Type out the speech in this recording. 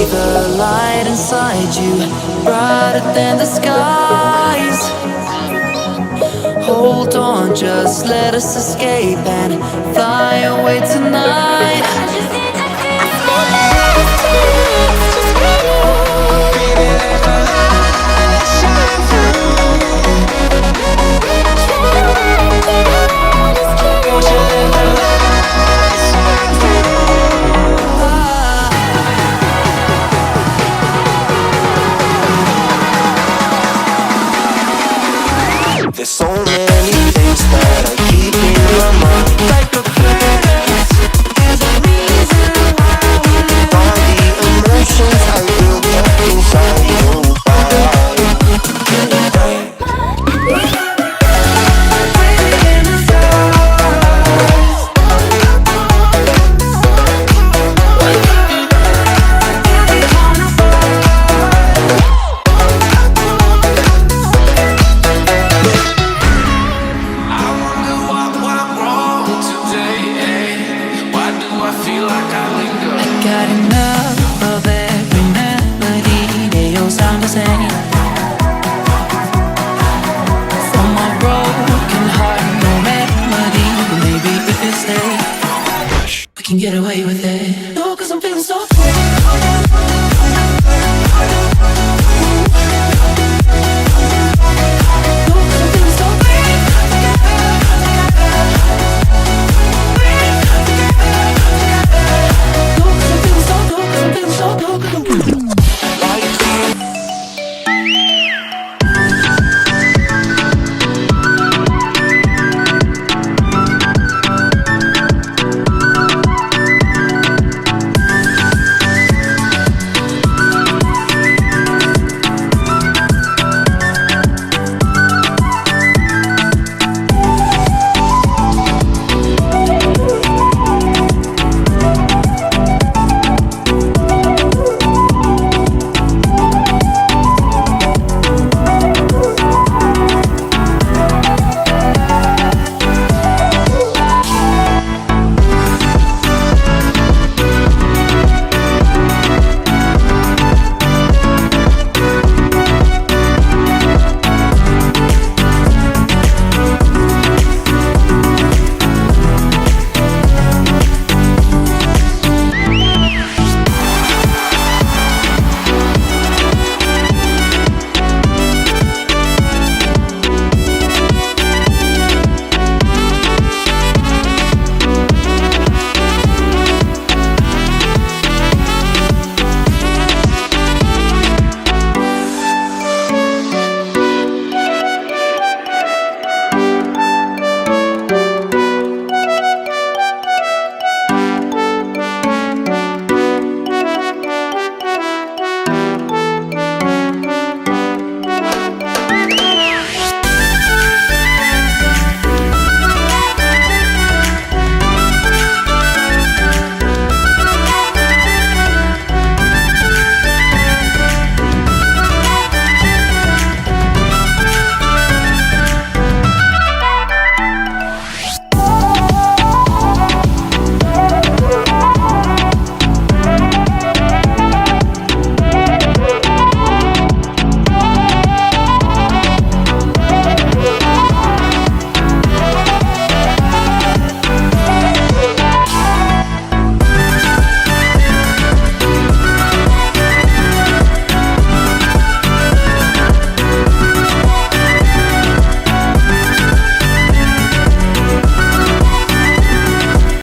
the light inside you, brighter than the skies. Hold on, just let us escape and fly away tonight. There's so many things that I keep in my mind, like a past. There's a reason why all the emotions I built up inside your body. Got enough of every melody, they all sound the same. From my broken heart, no melody, but maybe if it stays, we can get away with it. No, 'cause I'm feeling so